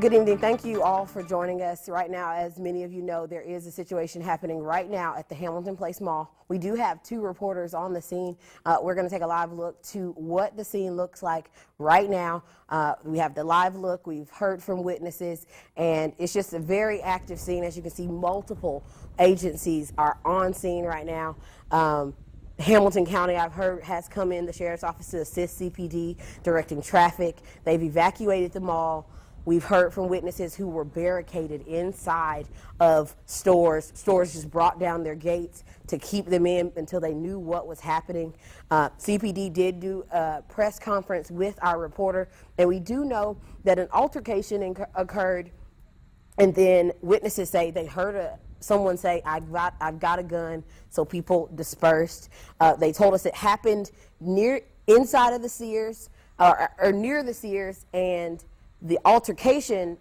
Good evening. Thank you all for joining us. Right now, as many of you know, there is a situation happening right now at the Hamilton Place Mall. We do have two reporters on the scene. We're going to take a live look to what the scene looks like right now. We have the live look. We've heard from witnesses, and it's just a very active scene. As you can see, multiple agencies are on scene right now. Hamilton County, I've heard, has come in, the sheriff's office, to assist CPD, directing traffic. They've evacuated the mall. We've heard from witnesses who were barricaded inside of stores. Stores just brought down their gates to keep them in until they knew what was happening. CPD did do a press conference with our reporter, and we do know that an altercation occurred, and then witnesses say they heard someone say, I've got a gun, so people dispersed. They told us it happened inside of the Sears, or near the Sears, and the altercation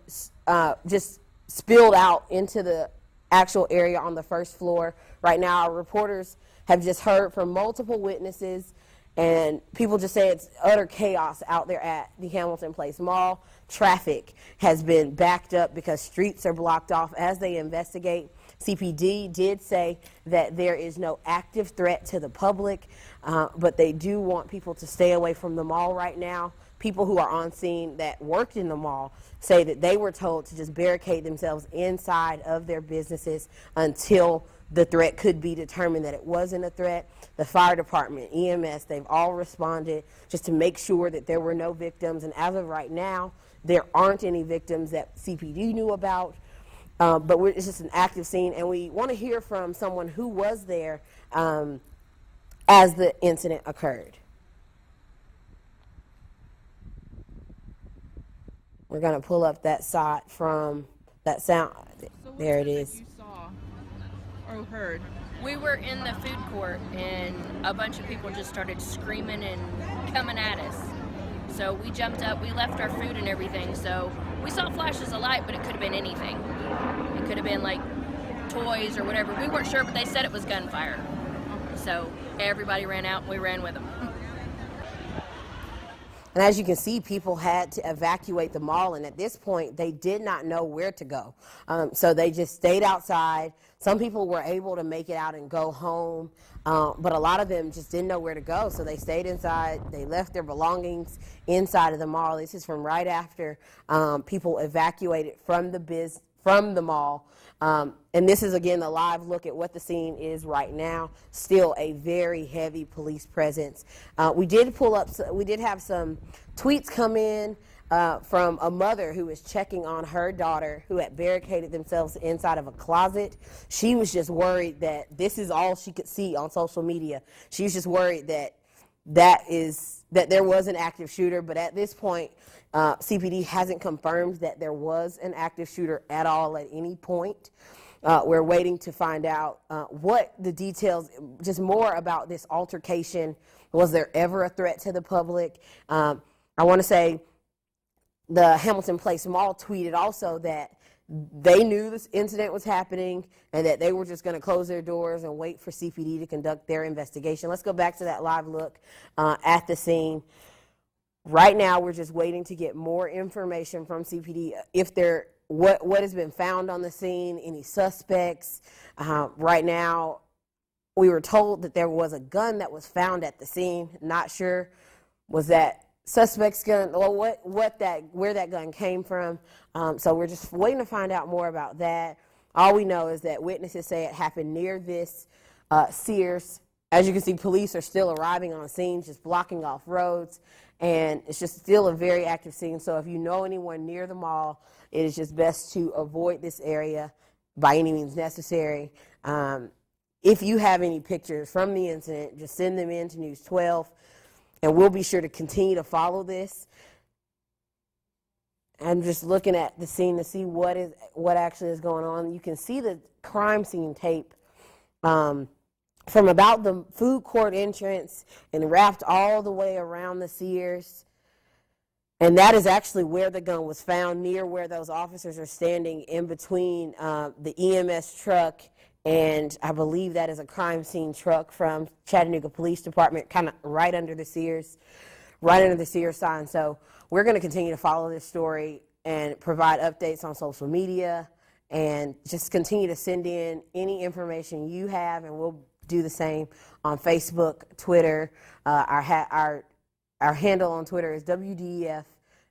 just spilled out into the actual area on the first floor. Right now, our reporters have just heard from multiple witnesses, and people just say it's utter chaos out there at the Hamilton Place Mall. Traffic has been backed up because streets are blocked off as they investigate. CPD did say that there is no active threat to the public, but they do want people to stay away from the mall right now. People who are on scene that worked in the mall say that they were told to just barricade themselves inside of their businesses until the threat could be determined that it wasn't a threat. The fire department, EMS, they've all responded just to make sure that there were no victims. And as of right now, there aren't any victims that CPD knew about. But it's just an active scene, and we want to hear from someone who was there as the incident occurred. We're going to pull up that shot from that sound. So there it is. You saw or heard? We were in the food court, and a bunch of people just started screaming and coming at us. So we jumped up, we left our food and everything, so we saw flashes of light, but it could have been anything. It could have been like toys or whatever. We weren't sure, but they said it was gunfire. So everybody ran out, and we ran with them. And as you can see, people had to evacuate the mall, and at this point, they did not know where to go. So they just stayed outside. Some people were able to make it out and go home, but a lot of them just didn't know where to go, so they stayed inside. They left their belongings inside of the mall. This is from right after people evacuated from the mall. And this is, again, the live look at what the scene is right now. Still a very heavy police presence. We did have some tweets come in from a mother who was checking on her daughter who had barricaded themselves inside of a closet. She was just worried that this is all she could see on social media. She was just worried that there was an active shooter, but at this point, CPD hasn't confirmed that there was an active shooter at all at any point. We're waiting to find out what the details, just more about this altercation. Was there ever a threat to the public? I want to say the Hamilton Place Mall tweeted also that they knew this incident was happening and that they were just going to close their doors and wait for CPD to conduct their investigation. Let's go back to that live look at the scene. Right now, we're just waiting to get more information from CPD. What has been found on the scene, any suspects. Right now, we were told that there was a gun that was found at the scene. Not sure was that suspect's gun or where that gun came from. So we're just waiting to find out more about that. All we know is that witnesses say it happened near this Sears. As you can see, police are still arriving on the scene, just blocking off roads. And it's just still a very active scene. So if you know anyone near the mall, it is just best to avoid this area by any means necessary. If you have any pictures from the incident, just send them in to News 12, and we'll be sure to continue to follow this. I'm just looking at the scene to see what actually is going on. You can see the crime scene tape from about the food court entrance and wrapped all the way around the Sears. And that is actually where the gun was found, near where those officers are standing in between the EMS truck, and I believe that is a crime scene truck from Chattanooga Police Department, kind of right under the Sears sign. So we're going to continue to follow this story. and provide updates on social media, and just continue to send in any information you have, and we'll do the same on Facebook, Twitter. Our handle on Twitter is WDEF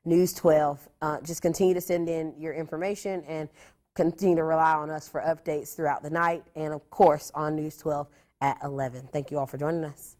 News 12. Just continue to send in your information and continue to rely on us for updates throughout the night, and of course on News 12 at 11. Thank you all for joining us.